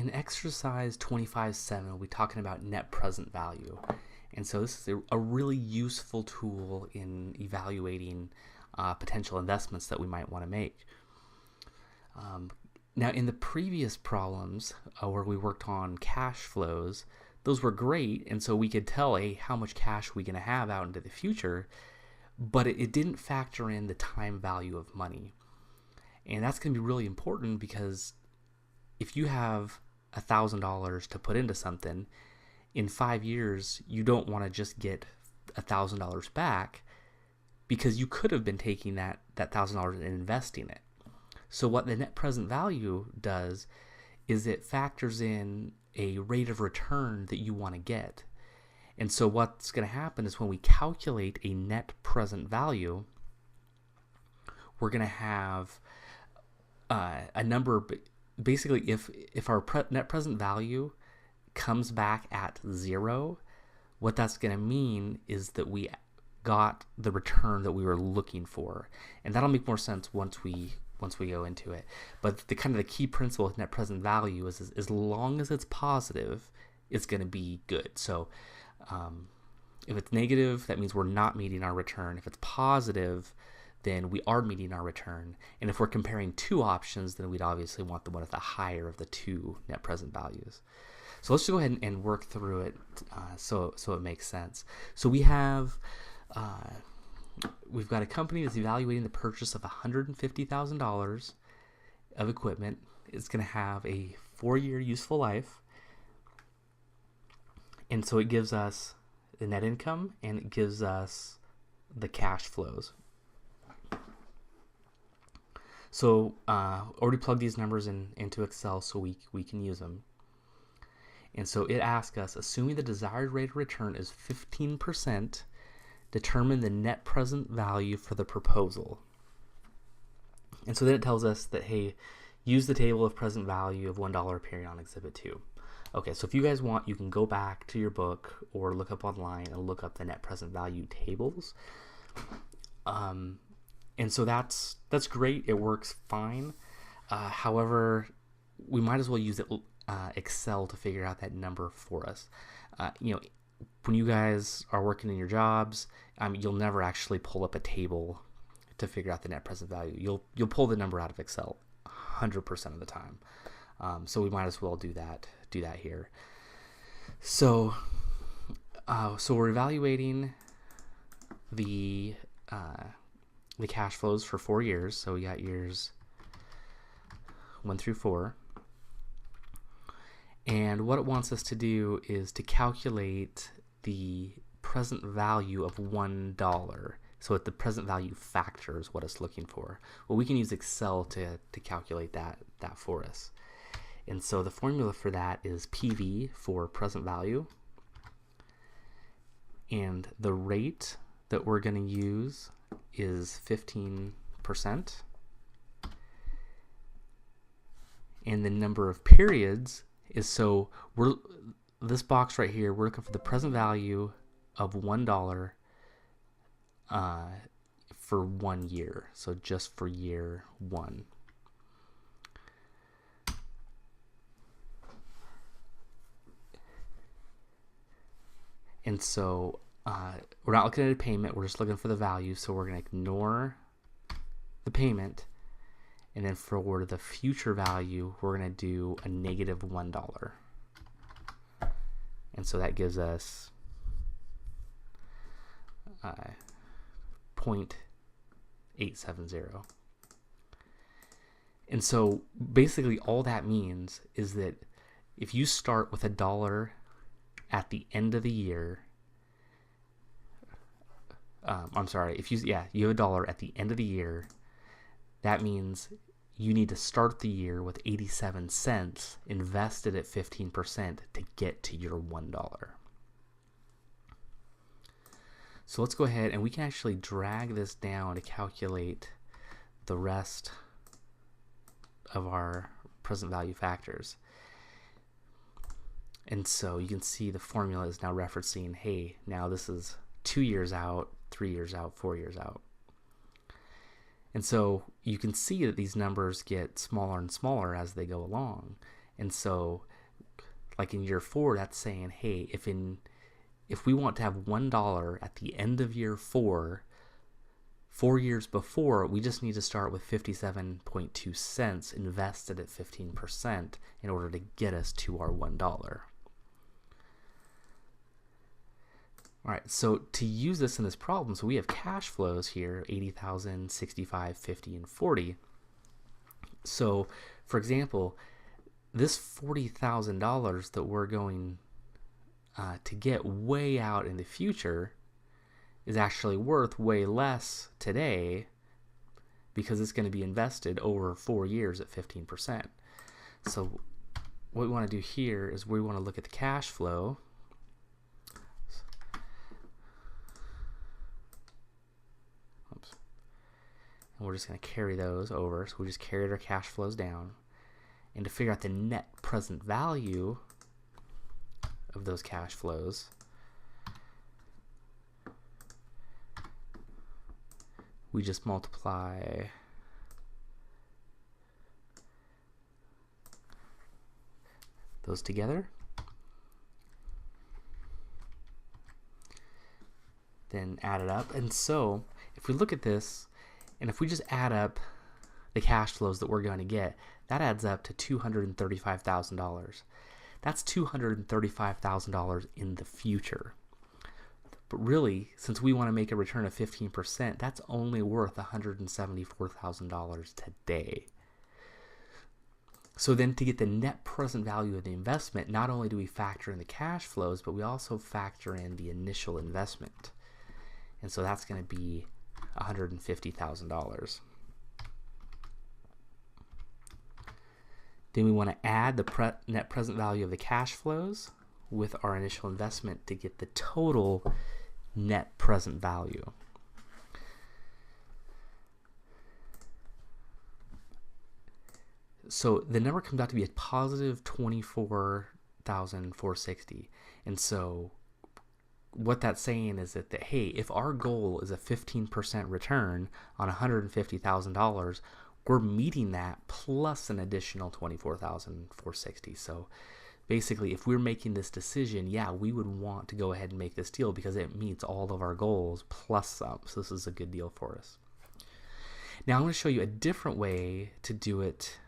in exercise 25.7, we'll be talking about net present value. And so this is a really useful tool in evaluating potential investments that we might want to make. Now, in the previous problems where we worked on cash flows, those were great, and so we could tell, hey, how much cash are we going to have out into the future, but it didn't factor in the time value of money. And that's going to be really important, because if you have $1,000 to put into something, in 5 years, you don't want to just get $1,000 back, because you could have been taking that $1,000 and investing it. So what the net present value does is it factors in a rate of return that you want to get. And so what's going to happen is when we calculate a net present value, we're going to have a number. Basically, if our net present value comes back at 0, what that's going to mean is that we got the return that we were looking for. And that'll make more sense once we go into it. But the key principle with net present value is as long as it's positive, it's going to be good. So if it's negative, that means we're not meeting our return. If it's positive, then we are meeting our return. And if we're comparing two options, then we'd obviously want the one with the higher of the two net present values. So let's just go ahead and work through it so it makes sense. So we've got a company that's evaluating the purchase of $150,000 of equipment. It's going to have a 4-year useful life. And so it gives us the net income, and it gives us the cash flows. So already plugged these numbers into Excel so we can use them. And so it asks us, assuming the desired rate of return is 15%, determine the net present value for the proposal. And so then it tells us that, hey, use the table of present value of $1 appearing on Exhibit 2. Okay, so if you guys want, you can go back to your book or look up online and look up the net present value tables. And so that's great. It works fine. However, we might as well use Excel to figure out that number for us. When you guys are working in your jobs, you'll never actually pull up a table to figure out the net present value. You'll pull the number out of Excel 100% of the time. So we might as well do that here. So we're evaluating the cash flows for 4 years. So we got years 1 through 4. And what it wants us to do is to calculate the present value of $1. So the present value factor is what it's looking for. Well, we can use Excel to calculate that for us. And so the formula for that is PV for present value. And the rate that we're going to use is 15%. And the number of periods is, so this box right here, we're looking for the present value of $1 for 1 year. So just for year 1. And so we're not looking at a payment, we're just looking for the value. So we're going to ignore the payment. And then for the future value, we're going to do a negative $1. And so that gives us 0.870. And so basically all that means is that if you start with $1 at the end of the year, if you have $1 at the end of the year, that means you need to start the year with 87 cents invested at 15% to get to your $1. So let's go ahead and we can actually drag this down to calculate the rest of our present value factors. And so you can see the formula is now referencing, hey, now this is 2 years out, 3 years out, 4 years out. And so you can see that these numbers get smaller and smaller as they go along. And so like in year 4, that's saying, hey, if we want to have $1 at the end of year 4, 4 years before, we just need to start with 57.2 cents invested at 15% in order to get us to our $1. All right, so to use this in this problem, so we have cash flows here, 80,000, 65, 50, and 40. So, for example, this $40,000 that we're going to get way out in the future is actually worth way less today because it's going to be invested over 4 years at 15%. So what we want to do here is we want to look at the cash flow. Oops. And we're just going to carry those over. So we just carried our cash flows down. And to figure out the net present value of those cash flows, we just multiply those together, then add it up. And so if we look at this, and if we just add up the cash flows that we're going to get, that adds up to $235,000. That's $235,000 in the future. But really, since we want to make a return of 15%, that's only worth $174,000 today. So then to get the net present value of the investment, not only do we factor in the cash flows, but we also factor in the initial investment. And so that's going to be $150,000. Then we want to add the net present value of the cash flows with our initial investment to get the total net present value. So the number comes out to be a positive 24,460. And so what that's saying is that, hey, if our goal is a 15% return on $150,000, we're meeting that plus an additional 24,460. So basically, if we're making this decision, yeah, we would want to go ahead and make this deal because it meets all of our goals plus some. So this is a good deal for us. Now I'm going to show you a different way to do it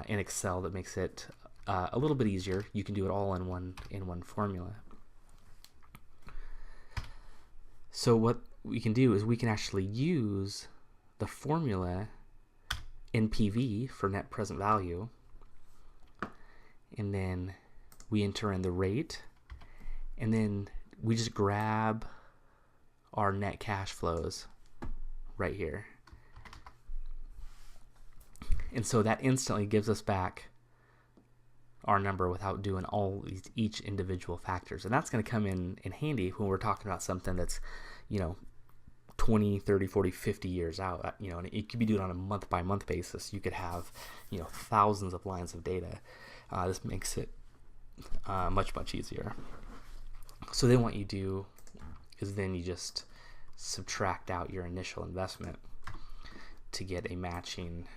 in Excel that makes it a little bit easier. You can do it all in one formula. So what we can do is we can actually use the formula NPV for net present value, and then we enter in the rate, and then we just grab our net cash flows right here. And so that instantly gives us back our number without doing each individual factors. And that's going to come in handy when we're talking about something that's, 20, 30, 40, 50 years out, and it could be doing on a month-by-month basis. You could have, thousands of lines of data. This makes it much, much easier. So then what you do is then you just subtract out your initial investment to get a matching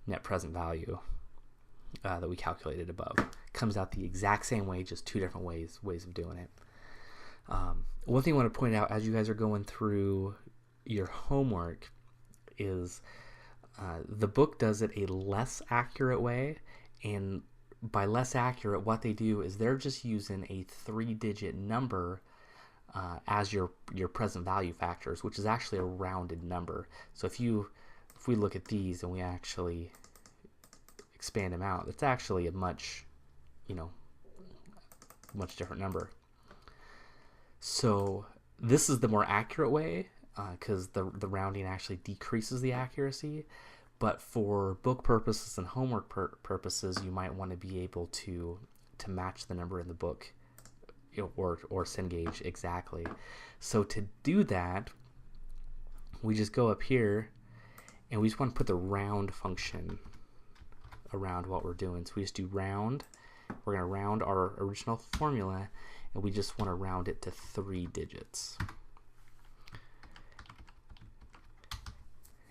net present value that we calculated above. Comes out the exact same way, just two different ways of doing it. One thing I want to point out as you guys are going through your homework is the book does it a less accurate way, and by less accurate, what they do is they're just using a 3-digit number as your present value factors, which is actually a rounded number. So if we look at these and we actually expand them out, it's actually a much different number. So this is the more accurate way because the rounding actually decreases the accuracy. But for book purposes and homework purposes, you might want to be able to match the number in the book or Cengage exactly. So to do that, we just go up here and we just want to put the round function around what we're doing. So we just do round. We're going to round our original formula, and we just want to round it to 3 digits.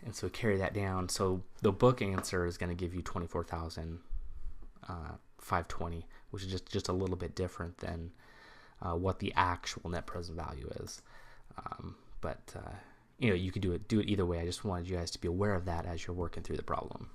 And so carry that down. So the book answer is going to give you 24,000 520, which is just a little bit different than what the actual net present value is. But you could do it either way. I just wanted you guys to be aware of that as you're working through the problem.